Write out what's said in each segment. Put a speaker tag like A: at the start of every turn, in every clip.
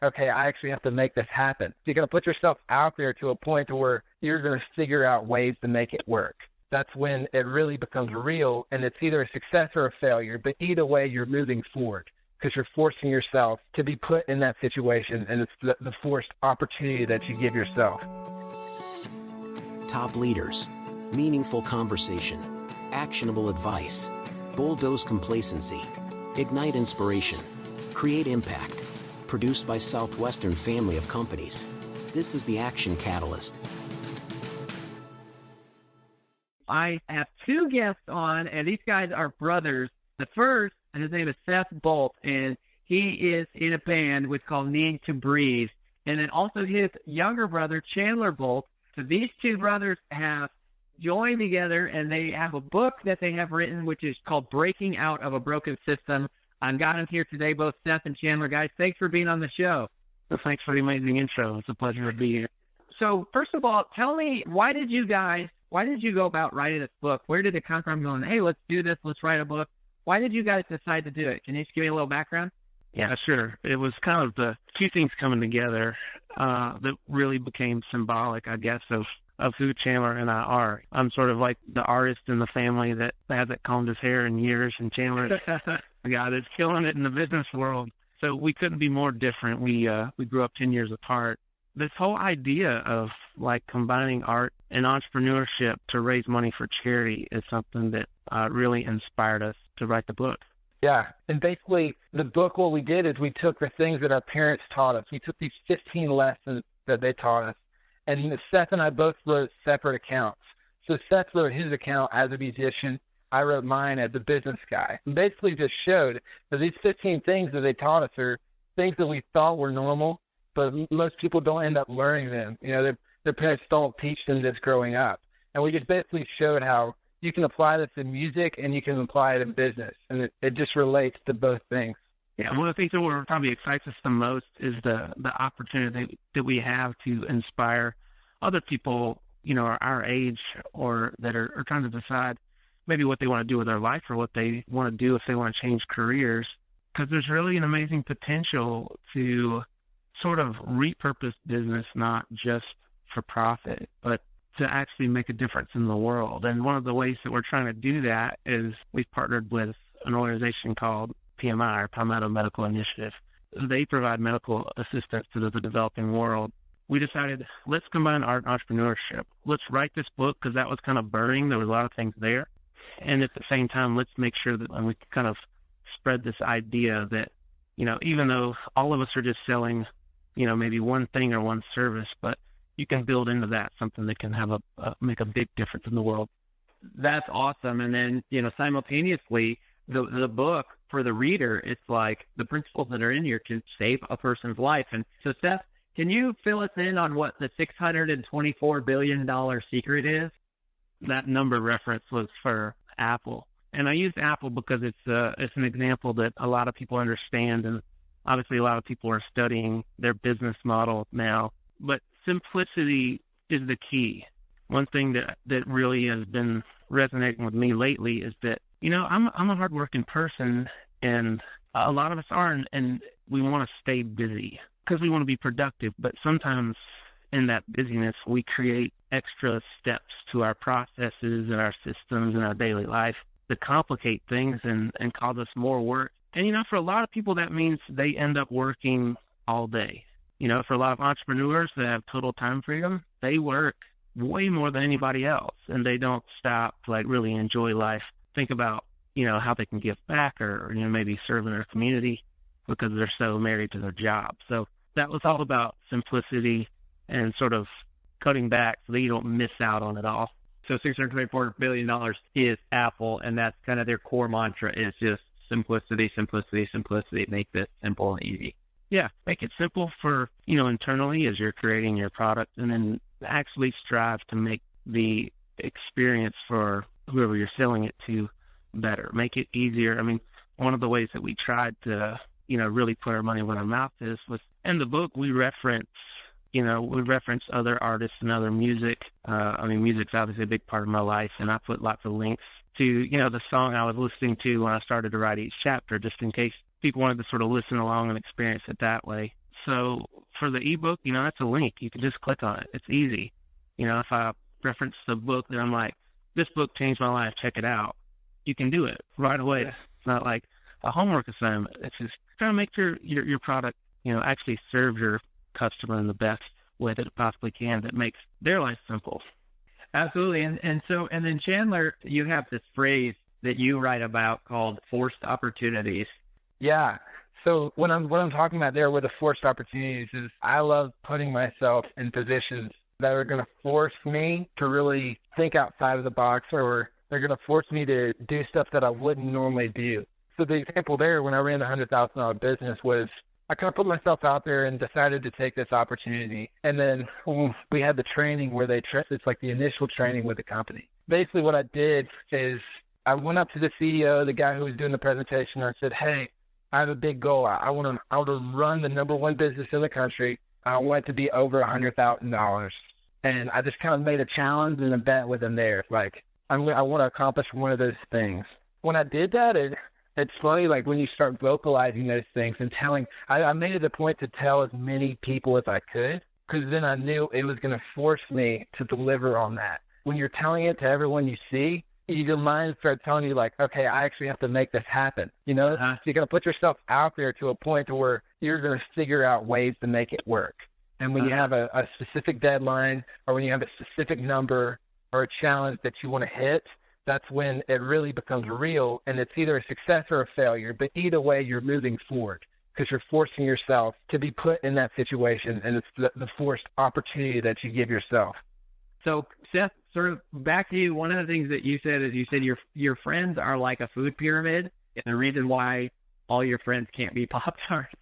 A: okay, I actually have to make this happen. So you got to put yourself out there to a point to where you're going to figure out ways to make it work. That's when it really becomes real, and it's either a success or a failure, but either way, you're moving forward because you're forcing yourself to be put in that situation, and it's the forced opportunity that you give yourself.
B: Top leaders, meaningful conversation, actionable advice, bulldoze complacency, ignite inspiration, create impact. Produced by Southwestern family of companies. This is the Action Catalyst.
C: I have two guests on, and these guys are brothers. The first, his name is Seth Bolt, and he is in a band which is called Need to Breathe. And then also his younger brother, Chandler Bolt. So these two brothers have joined together, and they have a book that they have written, which is called Breaking Out of a Broken System. I've got them here today, both Seth and Chandler. Guys, thanks for being on the show.
D: Well, thanks for the amazing intro. It's a pleasure to be here.
C: So first of all, tell me, why did you go about writing this book? Where did it come from going, hey, let's do this, let's write a book? Why did you guys decide to do it? Can you just give me a little background?
D: Yeah, sure. It was kind of the two things coming together that really became symbolic, I guess, of who Chandler and I are. I'm sort of like the artist in the family that hasn't combed his hair in years, and Chandler's a guy that's killing it in the business world. So we couldn't be more different. We grew up 10 years apart. This whole idea of like combining art and entrepreneurship to raise money for charity is something that really inspired us to write the book.
A: Yeah, and basically the book, what we did is we took the things that our parents taught us. We took these 15 lessons that they taught us, and Seth and I both wrote separate accounts. So Seth wrote his account as a musician. I wrote mine as a business guy. And basically just showed that these 15 things that they taught us are things that we thought were normal, but most people don't end up learning them. You know, their parents don't teach them this growing up. And we just basically showed how you can apply this in music and you can apply it in business. And it just relates to both things.
D: Yeah, one of the things that probably excites us the most is the opportunity that we have to inspire other people, you know, our age or that are trying to decide maybe what they want to do with their life or what they want to do if they want to change careers. Because there's really an amazing potential to sort of repurpose business, not just for profit, but to actually make a difference in the world. And one of the ways that we're trying to do that is we've partnered with an organization called PMI, or Palmetto Medical Initiative. They provide medical assistance to the developing world. We decided, let's combine art and entrepreneurship. Let's write this book because that was kind of burning. There was a lot of things there. And at the same time, let's make sure that we kind of spread this idea that, you know, even though all of us are just selling, you know, maybe one thing or one service, but you can build into that something that can have make a big difference in the world.
C: That's awesome. And then, you know, simultaneously, the book for the reader, it's like the principles that are in here can save a person's life. And so, Seth, can you fill us in on what the $624 billion secret is?
D: That number reference was for Apple. And I used Apple because it's an example that a lot of people understand. And obviously a lot of people are studying their business model now. But simplicity is the key. One thing that really has been resonating with me lately is that, you know, I'm a hardworking person, and a lot of us are, and we want to stay busy because we want to be productive. But sometimes in that busyness, we create extra steps to our processes and our systems and our daily life that complicate things and cause us more work. And, you know, for a lot of people, that means they end up working all day. You know, for a lot of entrepreneurs that have total time freedom, they work way more than anybody else, and they don't stop to like really enjoy life. Think about, you know, how they can give back or, you know, maybe serve in their community because they're so married to their job. So that was all about simplicity and sort of cutting back so that you don't miss out on it all.
C: So $624 billion is Apple, and that's kind of their core mantra, is just simplicity, simplicity, simplicity. Make this simple and easy.
D: Yeah, make it simple for, you know, internally as you're creating your product, and then actually strive to make the experience for whoever you're selling it to better. Make it easier. I mean, one of the ways that we tried to, you know, really put our money where our mouth is was in the book we reference other artists and other music. I mean, music's obviously a big part of my life, and I put lots of links to, you know, the song I was listening to when I started to write each chapter, just in case people wanted to sort of listen along and experience it that way. So for the ebook, that's a link. You can just click on it. It's easy. If I reference the book that I'm like, this book changed my life, check it out, you can do it right away. It's not like a homework assignment. It's just trying to make sure your product, actually serves your customer in the best way that it possibly can, that makes their life simple.
C: Absolutely. And then Chandler, you have this phrase that you write about called forced opportunities.
A: Yeah. So what I'm talking about there with the forced opportunities is I love putting myself in positions that are going to force me to really think outside of the box, or they're going to force me to do stuff that I wouldn't normally do. So the example there, when I ran the $100,000 business, was I kind of put myself out there and decided to take this opportunity. And then we had the training where it's like the initial training with the company. Basically what I did is I went up to the CEO, the guy who was doing the presentation, and I said, hey, I have a big goal. I want to run the number one business in the country. I want it to be over $100,000. And I just kind of made a challenge and a bet with him there. Like, I want to accomplish one of those things. When I did that, it's funny, like when you start vocalizing those things and I made it a point to tell as many people as I could, because then I knew it was going to force me to deliver on that. When you're telling it to everyone you see, your mind starts telling you, like, okay, I actually have to make this happen. So you're going to put yourself out there to a point to where you're going to figure out ways to make it work. And when you have a specific deadline, or when you have a specific number or a challenge that you want to hit, that's when it really becomes real, and it's either a success or a failure. But either way, you're moving forward because you're forcing yourself to be put in that situation, and it's the forced opportunity that you give yourself.
C: So, Seth, sort of back to you, one of the things that you said is your friends are like a food pyramid, and the reason why all your friends can't be Pop-Tarts.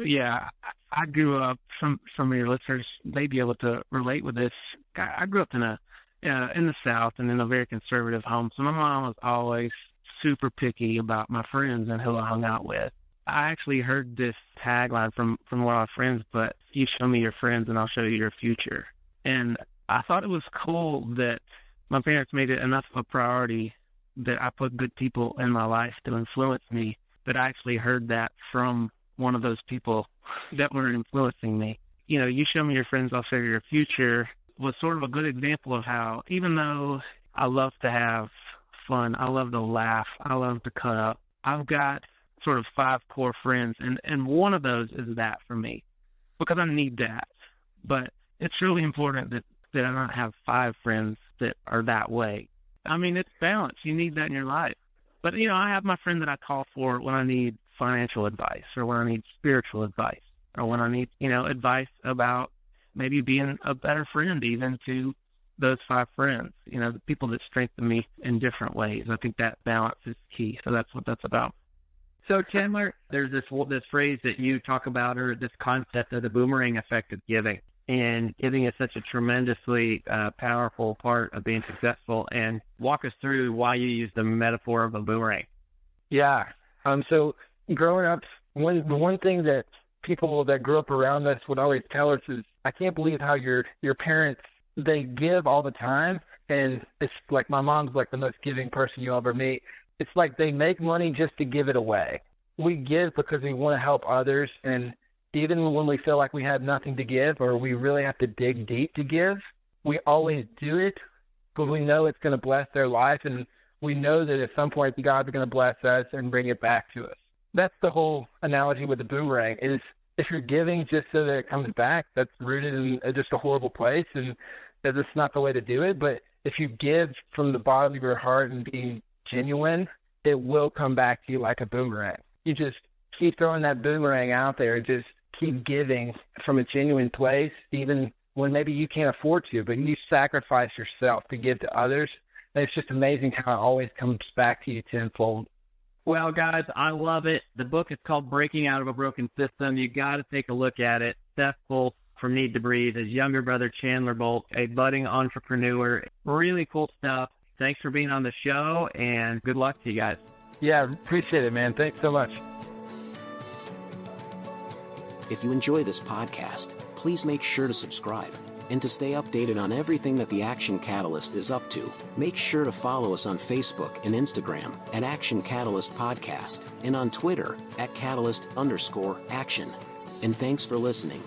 D: Yeah, I grew up, some of your listeners may be able to relate with this. I grew up in the South and in a very conservative home. So my mom was always super picky about my friends and who I hung out with. I actually heard this tagline from one of my friends, but you show me your friends and I'll show you your future. And I thought it was cool that my parents made it enough of a priority that I put good people in my life to influence me, that I actually heard that from one of those people that were influencing me. You show me your friends, I'll show you your future, was sort of a good example of how, even though I love to have fun, I love to laugh, I love to cut up, I've got sort of 5 core friends, and one of those is that for me, because I need that. But it's really important that I don't have 5 friends that are that way. I mean, it's balance. You need that in your life. But, I have my friend that I call for when I need financial advice, or when I need spiritual advice, or when I need, advice about maybe being a better friend even to those 5 friends, the people that strengthen me in different ways. I think that balance is key. So that's what that's about.
C: So Chandler, there's this phrase that you talk about, or this concept of the boomerang effect of giving. And giving is such a tremendously powerful part of being successful. And walk us through why you use the metaphor of a boomerang.
A: Yeah. So growing up, one thing that people that grew up around us would always tell us is, I can't believe how your parents, they give all the time. And it's like, my mom's like the most giving person you'll ever meet. It's like they make money just to give it away. We give because we want to help others. And even when we feel like we have nothing to give, or we really have to dig deep to give, we always do it because we know it's going to bless their life. And we know that at some point God's going to bless us and bring it back to us. That's the whole analogy with the boomerang, is if you're giving just so that it comes back, that's rooted in just a horrible place, and that's not the way to do it. But if you give from the bottom of your heart and being genuine, it will come back to you like a boomerang. You just keep throwing that boomerang out there, and just keep giving from a genuine place, even when maybe you can't afford to, but you sacrifice yourself to give to others. And it's just amazing how it always comes back to you tenfold.
C: Well, guys, I love it. The book is called Breaking Out of a Broken System. You got to take a look at it. Seth Bolt from Need to Breathe, his younger brother, Chandler Bolt, a budding entrepreneur. Really cool stuff. Thanks for being on the show, and good luck to you guys.
A: Yeah, appreciate it, man. Thanks so much.
B: If you enjoy this podcast, please make sure to subscribe. And to stay updated on everything that the Action Catalyst is up to, make sure to follow us on Facebook and Instagram at Action Catalyst Podcast and on Twitter at Catalyst_Action. And thanks for listening.